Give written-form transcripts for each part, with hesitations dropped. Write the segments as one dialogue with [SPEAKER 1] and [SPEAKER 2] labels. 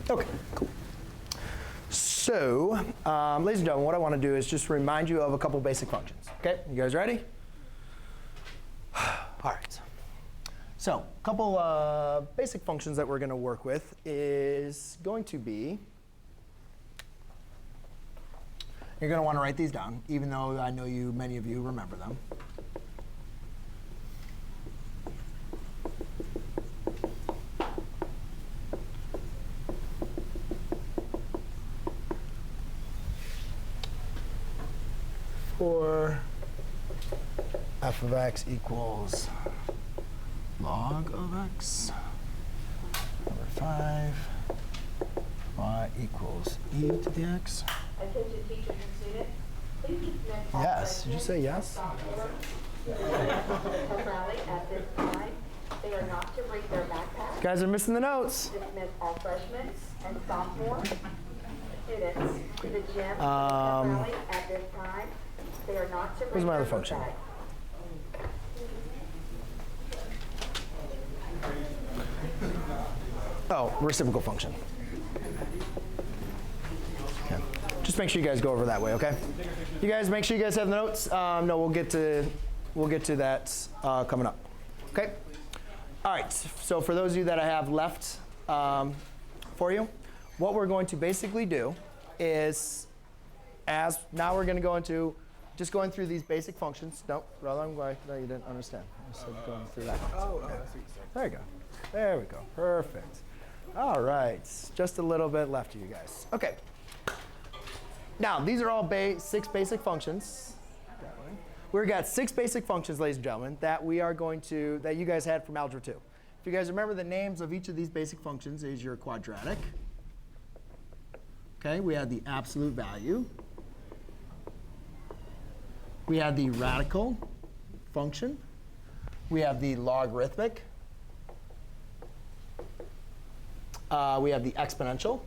[SPEAKER 1] Okay, cool. So, ladies and gentlemen, what I want to do is just remind you of a couple basic functions. Okay, you guys ready? All right. So, a couple basic functions that we're going to work with is going to be, you're going to want to write these down, even though I know many of you remember them. For f of x equals log of x over 5, y equals e to the x.
[SPEAKER 2] Attention teachers and students, please dismiss all
[SPEAKER 1] Yes, did you say yes?
[SPEAKER 2] Rally at this time. They are not to bring their backpacks.
[SPEAKER 1] Guys are missing the notes.
[SPEAKER 2] Dismiss all freshmen and sophomore students to the gym. Rally at this time. They are not to bring
[SPEAKER 1] Where's my
[SPEAKER 2] their
[SPEAKER 1] other function?
[SPEAKER 2] backpacks.
[SPEAKER 1] Oh, reciprocal function. Okay. Just make sure you guys go over that way, okay? You guys make sure you guys have the notes. No, we'll get to that coming up. Okay. All right. So for those of you that I have left for you, what we're going to basically do is, now we're going to go into just going through these basic functions. No, you didn't understand. I said going through that.
[SPEAKER 3] Oh, I see.
[SPEAKER 1] There you go. There we go. Perfect. All right. Just a little bit left of you guys. Okay. Now, these are all 6 basic functions. We've got 6 basic functions, ladies and gentlemen, that you guys had from Algebra 2. If you guys remember, the names of each of these basic functions is your quadratic. Okay, we had the absolute value. We had the radical function. We have the logarithmic. We have the exponential.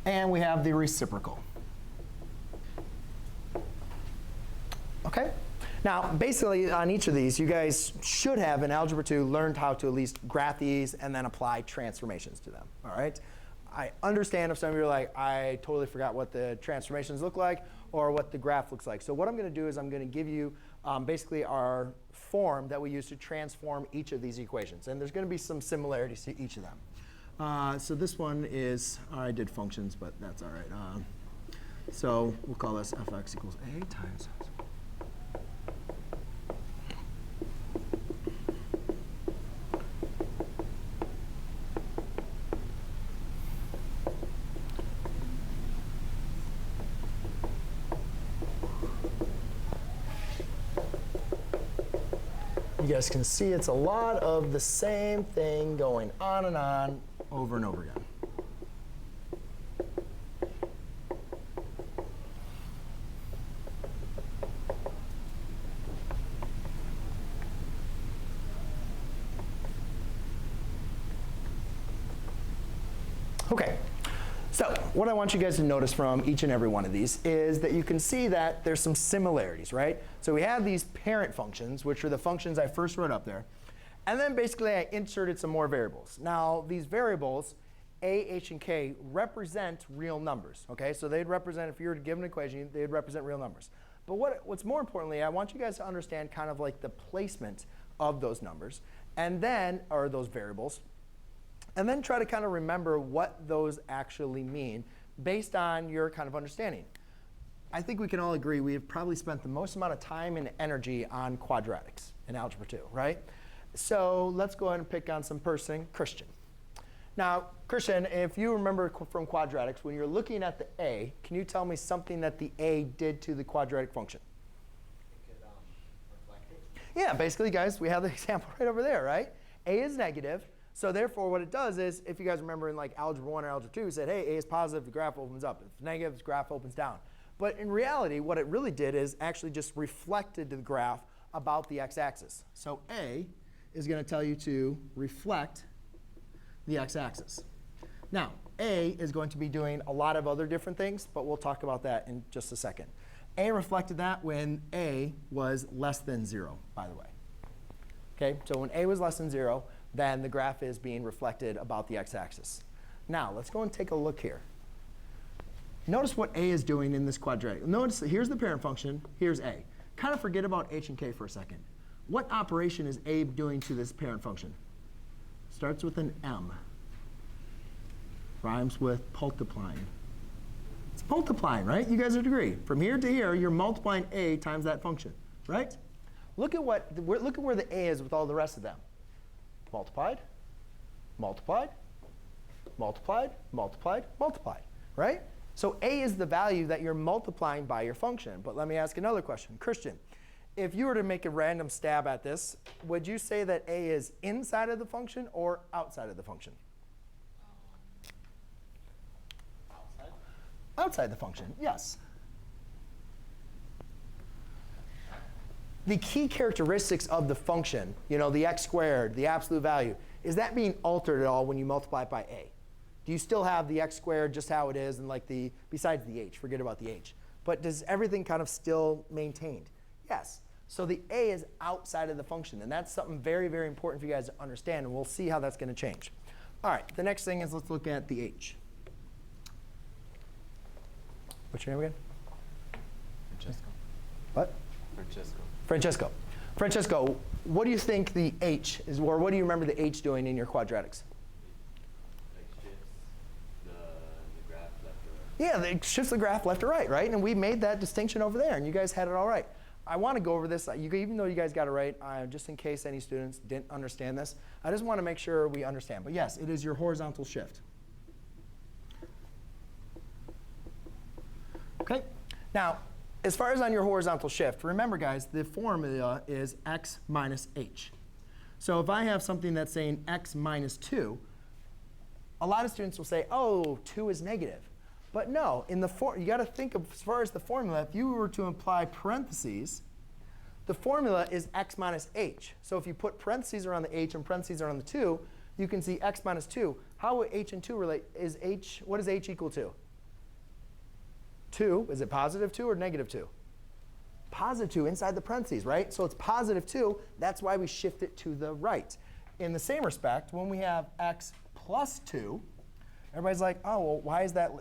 [SPEAKER 1] And we have the reciprocal. Okay? Now, basically, on each of these, you guys should have, in Algebra 2, learned how to at least graph these and then apply transformations to them. All right? I understand if some of you are like, I totally forgot what the transformations look like or what the graph looks like. So what I'm going to do is I'm going to give you basically our form that we use to transform each of these equations. And there's going to be some similarities to each of them. So this one is, I did functions, but that's all right. So we'll call this fx equals a times. You guys can see it's a lot of the same thing going on and on over and over again. Okay, so what I want you guys to notice from each and every one of these is that you can see that there's some similarities, right? So we have these parent functions, which are the functions I first wrote up there. And then basically I inserted some more variables. Now these variables, a, h, and k, represent real numbers, okay? So they'd represent, if you were to give an equation, they'd represent real numbers. But what's more importantly, I want you guys to understand kind of like the placement of those numbers, and then, or those variables, and then try to kind of remember what those actually mean based on your kind of understanding. I think we can all agree we have probably spent the most amount of time and energy on quadratics in Algebra 2, right? So let's go ahead and pick on some person, Christian. Now, Christian, if you remember from quadratics, when you're looking at the a, can you tell me something that the a did to the quadratic function?
[SPEAKER 3] It could reflect it.
[SPEAKER 1] Yeah, basically, guys, we have the example right over there, right? A is negative. So therefore, what it does is, if you guys remember in like Algebra 1 or Algebra 2, it said, hey, A is positive, the graph opens up. If it's negative, the graph opens down. But in reality, what it really did is actually just reflected the graph about the x-axis. So A is going to tell you to reflect the x-axis. Now, A is going to be doing a lot of other different things, but we'll talk about that in just a second. A reflected that when A was less than 0, by the way. Okay, so when A was less than 0, than the graph is being reflected about the x-axis. Now, let's go and take a look here. Notice what a is doing in this quadratic. Notice that here's the parent function, here's a. Kind of forget about h and k for a second. What operation is a doing to this parent function? Starts with an m. Rhymes with multiplying. It's multiplying, right? You guys would agree. From here to here, you're multiplying a times that function, right? Look at where the a is with all the rest of them. Multiplied, multiplied, multiplied, multiplied, multiplied, right? So a is the value that you're multiplying by your function. But let me ask another question. Christian, if you were to make a random stab at this, would you say that a is inside of the function or outside of the function?
[SPEAKER 3] Outside?
[SPEAKER 1] Outside the function, yes. The key characteristics of the function, the x squared, the absolute value, is that being altered at all when you multiply it by a? Do you still have the x squared just how it is, and besides the h, forget about the h. But does everything kind of still maintained? Yes. So the a is outside of the function, and that's something very, very important for you guys to understand, and we'll see how that's going to change. All right, the next thing is let's look at the h. What's your name again?
[SPEAKER 3] Francesco.
[SPEAKER 1] What?
[SPEAKER 3] Francesco.
[SPEAKER 1] Francesco. Francesco, what do you think the h is, or what do you remember the h doing in your quadratics?
[SPEAKER 3] Like shifts the graph left or right.
[SPEAKER 1] Yeah, it shifts the graph left or right, right? And we made that distinction over there, and you guys had it all right. I want to go over this, even though you guys got it right, just in case any students didn't understand this, I just want to make sure we understand. But yes, it is your horizontal shift. Okay? Now, as far as on your horizontal shift, remember, guys, the formula is x minus h. So if I have something that's saying x minus 2, a lot of students will say, oh, 2 is negative. But no, you got to think of, as far as the formula, if you were to apply parentheses, the formula is x minus h. So if you put parentheses around the h and parentheses around the 2, you can see x minus 2. How would h and 2 relate? What is h equal to? 2. Is it positive 2 or negative 2? Positive 2 inside the parentheses, right? So it's positive 2. That's why we shift it to the right. In the same respect, when we have x plus 2, everybody's like, oh, well, why is that?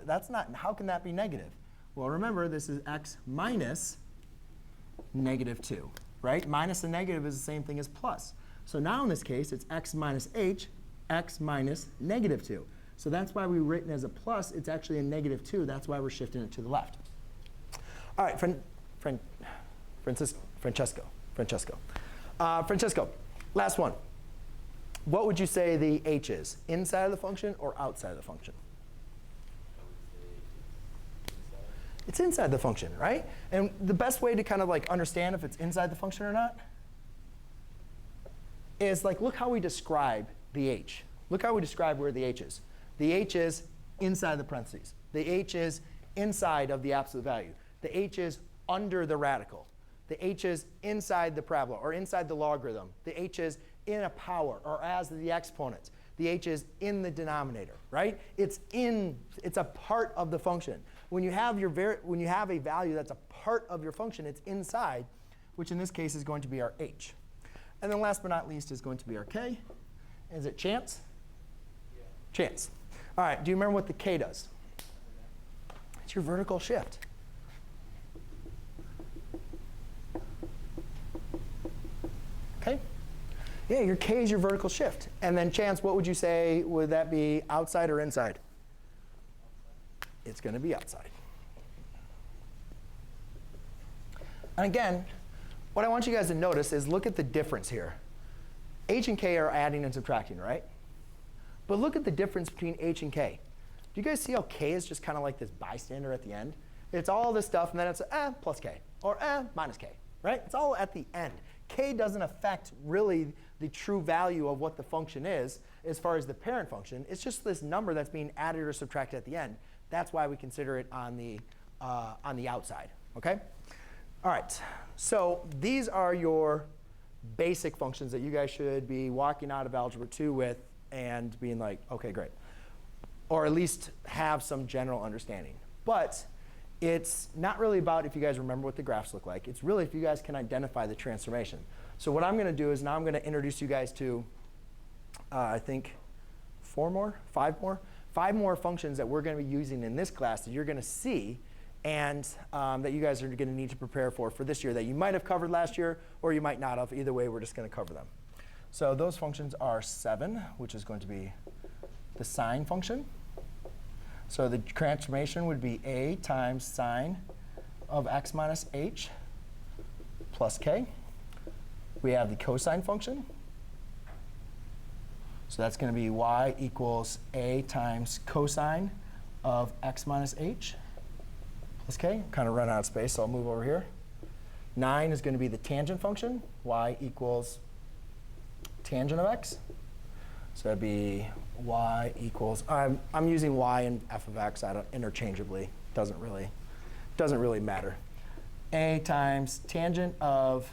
[SPEAKER 1] How can that be negative? Well, remember, this is x minus negative 2, right? Minus and negative is the same thing as plus. So now in this case, it's x minus h, x minus negative 2. So that's why we written as a plus. It's actually a negative 2. That's why we're shifting it to the left. All right, Francesco. Francesco, last one. What would you say the h is? Inside of the function or outside of the function?
[SPEAKER 3] I would say it's inside.
[SPEAKER 1] It's inside the function, right? And the best way to kind of understand if it's inside the function or not is look how we describe the h. Look how we describe where the h is. The h is inside the parentheses. The h is inside of the absolute value. The h is under the radical. The h is inside the parabola or inside the logarithm. The h is in a power or as the exponent. The h is in the denominator, right? It's a part of the function. When you have a value that's a part of your function, it's inside, which in this case is going to be our h. And then last but not least is going to be our k. Is it chance?
[SPEAKER 3] Yeah.
[SPEAKER 1] Chance. All right, do you remember what the k does? It's your vertical shift. Okay? Yeah, your k is your vertical shift. And then chance, what would you say? Would that be outside or inside? It's going to be outside. And again, what I want you guys to notice is look at the difference here. H and k are adding and subtracting, right? But look at the difference between h and k. Do you guys see how k is just kind of like this bystander at the end? It's all this stuff, and then it's plus k, or minus k, right? It's all at the end. K doesn't affect really the true value of what the function is as far as the parent function. It's just this number that's being added or subtracted at the end. That's why we consider it on the outside, okay? All right, so these are your basic functions that you guys should be walking out of Algebra 2 with and being like, okay, great. Or at least have some general understanding. But it's not really about if you guys remember what the graphs look like. It's really if you guys can identify the transformation. So what I'm going to do is now I'm going to introduce you guys to I think 5 more functions that we're going to be using in this class that you're going to see and that you guys are going to need to prepare for this year that you might have covered last year or you might not have. Either way, we're just going to cover them. So those functions are 7, which is going to be the sine function. So the transformation would be a times sine of x minus h plus k. We have the cosine function. So that's going to be y equals a times cosine of x minus h plus k. Kind of run out of space, so I'll move over here. 9 is going to be the tangent function, y equals tangent of x. So that'd be y equals, I'm using y and f of x interchangeably. Doesn't really matter. A times tangent of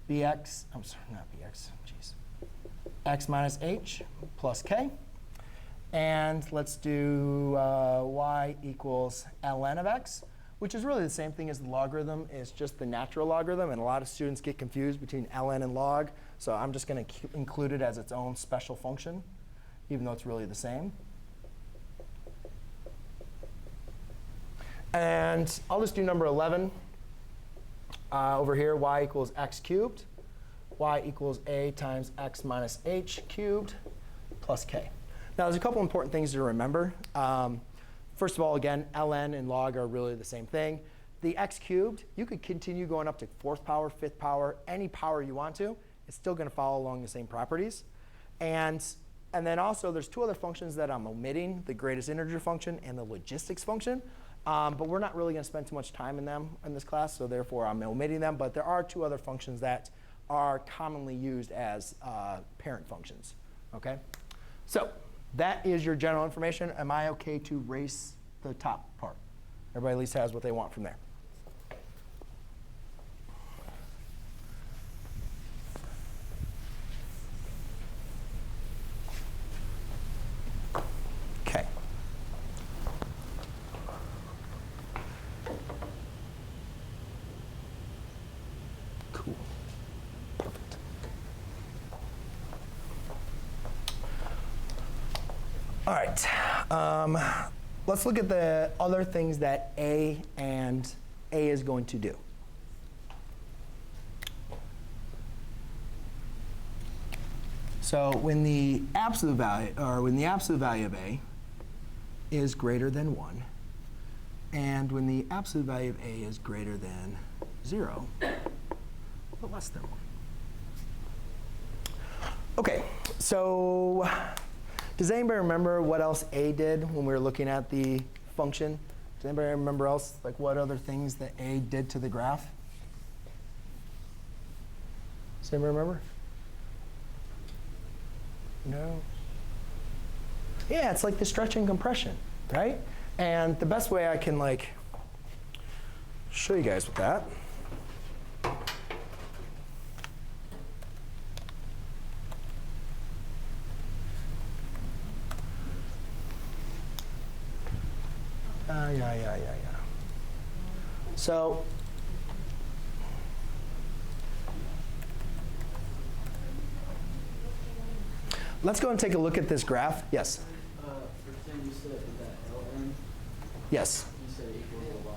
[SPEAKER 1] bx, I'm sorry, not bx, jeez. X minus h plus k. And let's do y equals ln of x, which is really the same thing as the logarithm. It's just the natural logarithm, and a lot of students get confused between ln and log. So I'm just going to include it as its own special function, even though it's really the same. And I'll just do number 11 over here. Y equals x cubed. Y equals a times x minus h cubed plus k. Now, there's a couple important things to remember. First of all, again, ln and log are really the same thing. The x cubed, you could continue going up to 4th power, 5th power, any power you want to. It's still going to follow along the same properties. And then also, there's 2 other functions that I'm omitting, the greatest integer function and the logistics function. But we're not really going to spend too much time in them in this class, so therefore I'm omitting them. But there are 2 other functions that are commonly used as parent functions. Okay? So that is your general information. Am I OK to erase the top part? Everybody at least has what they want from there. OK. Cool. Perfect. All right. Let's look at the other things that A is going to do. So when the absolute value of A is greater than 1, and when the absolute value of A is greater than 0, but less than 1. OK, so does anybody remember what else A did when we were looking at the function? Does anybody remember else, like what other things that A did to the graph? Does anybody remember? No? Yeah, it's like the stretch and compression, right? And the best way I can like show you guys with that. So let's go and take a look at this graph. Yes?
[SPEAKER 4] Pretend you said that ln.
[SPEAKER 1] Yes.
[SPEAKER 4] You said equals to log.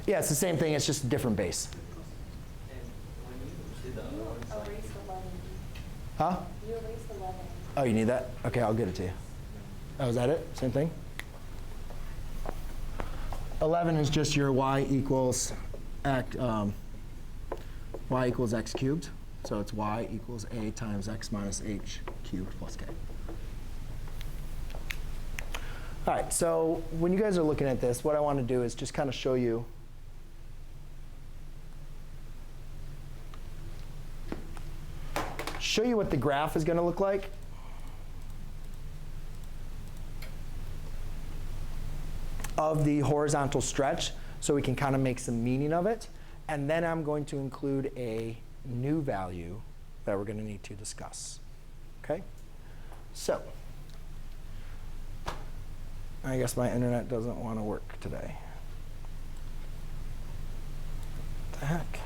[SPEAKER 1] Yeah, it's the same thing. It's just a different base.
[SPEAKER 4] And when you did the other one,
[SPEAKER 2] Erase 11.
[SPEAKER 1] Huh?
[SPEAKER 2] You erased 11.
[SPEAKER 1] Oh, you need that? OK, I'll get it to you. Oh, is that it? Same thing? 11 is just your y equals x cubed. So it's y equals a times x minus h cubed plus k. All right, so when you guys are looking at this, what I want to do is just kind of show you what the graph is going to look like. Of the horizontal stretch, so we can kind of make some meaning of it. And then I'm going to include a new value that we're going to need to discuss. OK? So I guess my internet doesn't want to work today. What the heck?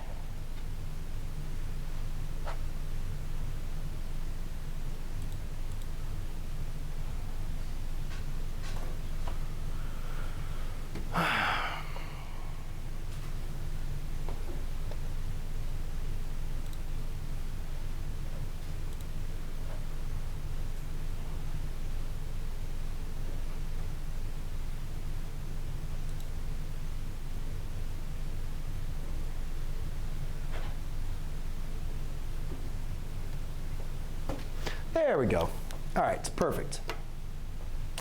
[SPEAKER 1] There we go. All right, perfect.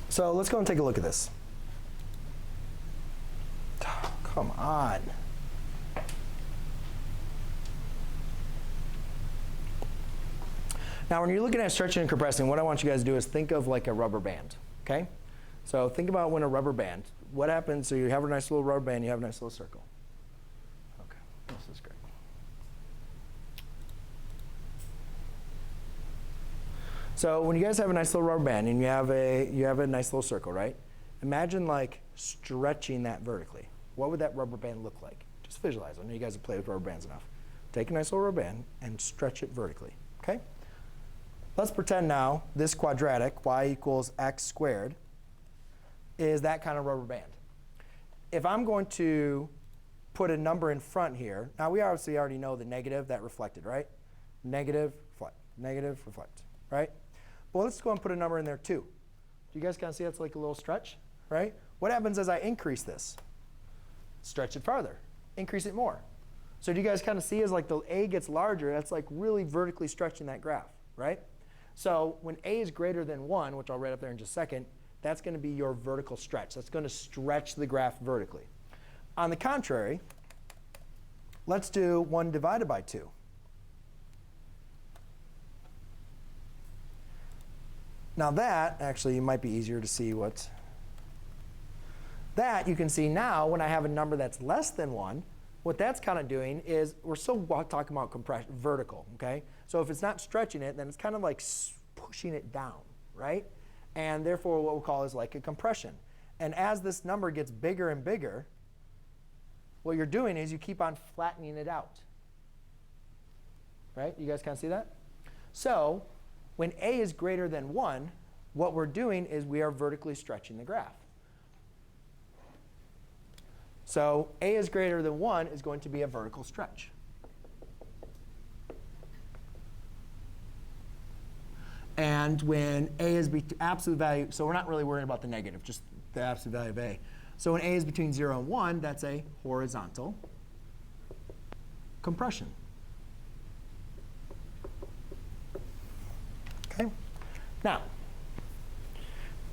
[SPEAKER 1] So let's go and take a look at this. Come on. Now, when you're looking at stretching and compressing, what I want you guys to do is think of like a rubber band, okay? So think about when a rubber band, what happens, so you have a nice little rubber band, you have a nice little circle. Okay, this is great. So when you guys have a nice little rubber band and you have a nice little circle, right? Imagine like stretching that vertically. What would that rubber band look like? Just visualize. I know you guys have played with rubber bands enough. Take a nice little rubber band and stretch it vertically, okay? Let's pretend now this quadratic, y equals x squared, is that kind of rubber band. If I'm going to put a number in front here, now we obviously already know the negative, that reflected, right? Negative, reflect, right? But let's go and put a number in there too. Do you guys kind of see that's like a little stretch, right? What happens as I increase this? Stretch it farther, increase it more. So do you guys kind of see as like the a gets larger, that's like really vertically stretching that graph, right? So when a is greater than 1, which I'll write up there in just a second, that's going to be your vertical stretch. That's going to stretch the graph vertically. On the contrary, let's do 1 divided by 2. Now that, actually, it might be easier to see what. That you can see now when I have a number that's less than 1, what that's kind of doing is we're still talking about compression, vertical, okay? So if it's not stretching it, then it's kind of like pushing it down, right? And therefore, what we'll call is like a compression. And as this number gets bigger and bigger, what you're doing is you keep on flattening it out, right? You guys kind of see that? So when a is greater than 1, what we're doing is we are vertically stretching the graph. So a is greater than 1 is going to be a vertical stretch. And when a is absolute value, so we're not really worrying about the negative, just the absolute value of a. So when a is between 0 and 1, that's a horizontal compression. Okay? Now,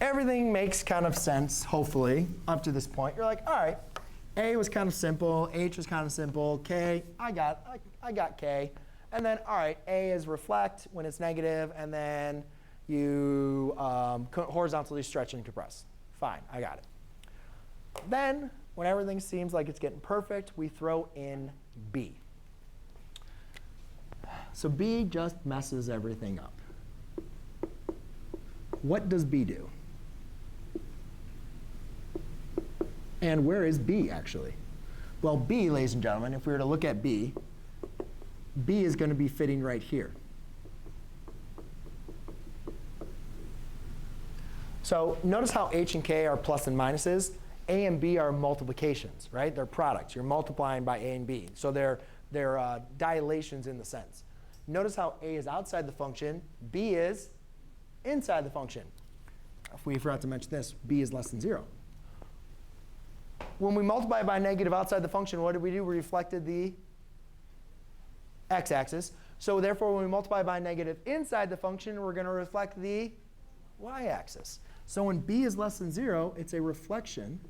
[SPEAKER 1] everything makes kind of sense, hopefully, up to this point. You're like, all right, A was kind of simple, H was kind of simple, K, I got K. And then, all right, A is reflect when it's negative, and then you horizontally stretch and compress. Fine, I got it. Then, when everything seems like it's getting perfect, we throw in B. So B just messes everything up. What does B do? And where is B, actually? Well, B, ladies and gentlemen, if we were to look at B, B is going to be fitting right here. So notice how H and K are plus and minuses. A and B are multiplications, right? They're products. You're multiplying by A and B. So they're dilations in the sense. Notice how A is outside the function. B is inside the function. If we forgot to mention this, B is less than 0. When we multiply by negative outside the function, what did we do? We reflected the x-axis. So therefore, when we multiply by negative inside the function, we're going to reflect the y-axis. So when B is less than 0, it's a reflection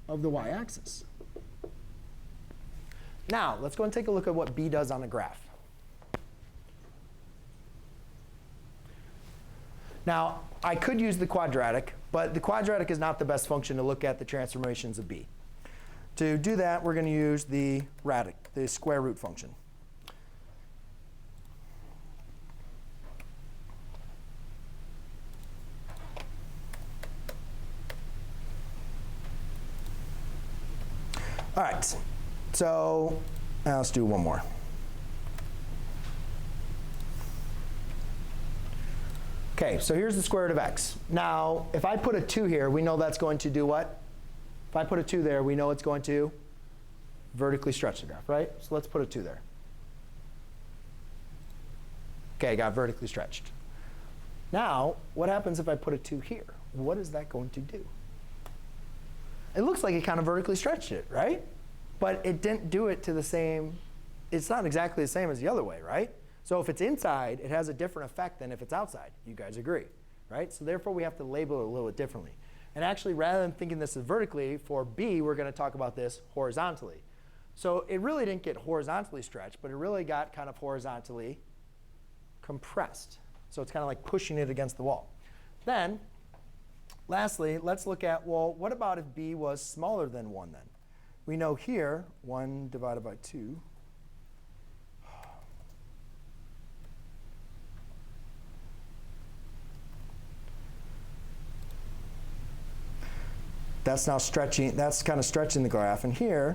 [SPEAKER 1] of the y-axis. Now, let's go and take a look at what B does on the graph. Now, I could use the quadratic, but the quadratic is not the best function to look at the transformations of B. To do that, we're going to use the square root function. All right, so now let's do one more. OK, so here's the square root of x. Now, if I put a 2 here, we know that's going to do what? If I put a 2 there, we know it's going to vertically stretch the graph, right? So let's put a 2 there. OK, got vertically stretched. Now, what happens if I put a 2 here? What is that going to do? It looks like it kind of vertically stretched it, right? But it didn't do it to the same. It's not exactly the same as the other way, right? So if it's inside, it has a different effect than if it's outside. You guys agree, right? So therefore, we have to label it a little bit differently. And actually, rather than thinking this is vertically, for B, we're going to talk about this horizontally. So it really didn't get horizontally stretched, but it really got kind of horizontally compressed. So it's kind of like pushing it against the wall. Then, lastly, let's look at, well, what about if B was smaller than 1 then? We know here, 1 divided by 2. That's now stretching, that's kind of stretching the graph. And here,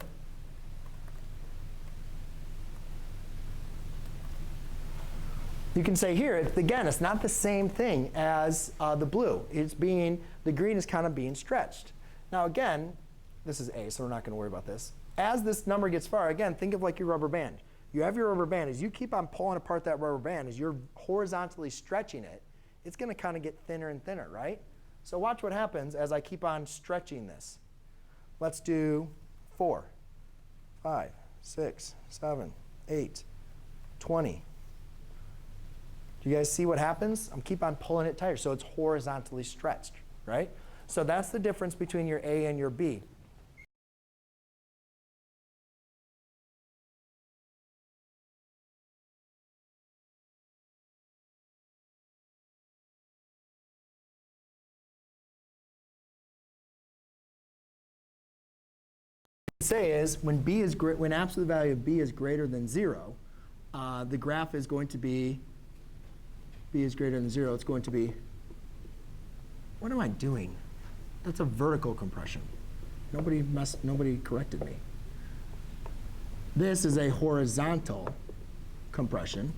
[SPEAKER 1] you can say here, again, it's not the same thing as the blue. The green is kind of being stretched. Now again, this is A, so we're not going to worry about this. As this number gets far, again, think of like your rubber band. You have your rubber band. As you keep on pulling apart that rubber band, as you're horizontally stretching it, it's going to kind of get thinner and thinner, right? So watch what happens as I keep on stretching this. Let's do 4, 5, 6, 7, 8, 20. Do you guys see what happens? I'm keep on pulling it tighter, so it's horizontally stretched, right? So that's the difference between your A and your B. Say is when absolute value of B is greater than 0, the graph is going to be B is greater than 0. It's going to be, what am I doing? That's a vertical compression. Nobody corrected me. This is a horizontal compression.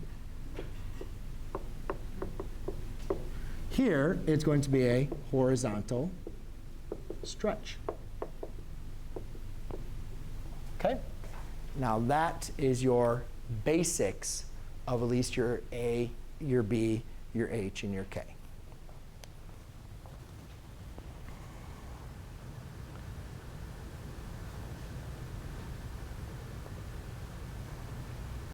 [SPEAKER 1] Here, it's going to be a horizontal stretch. Okay? Now that is your basics of at least your A, your B, your H, and your K.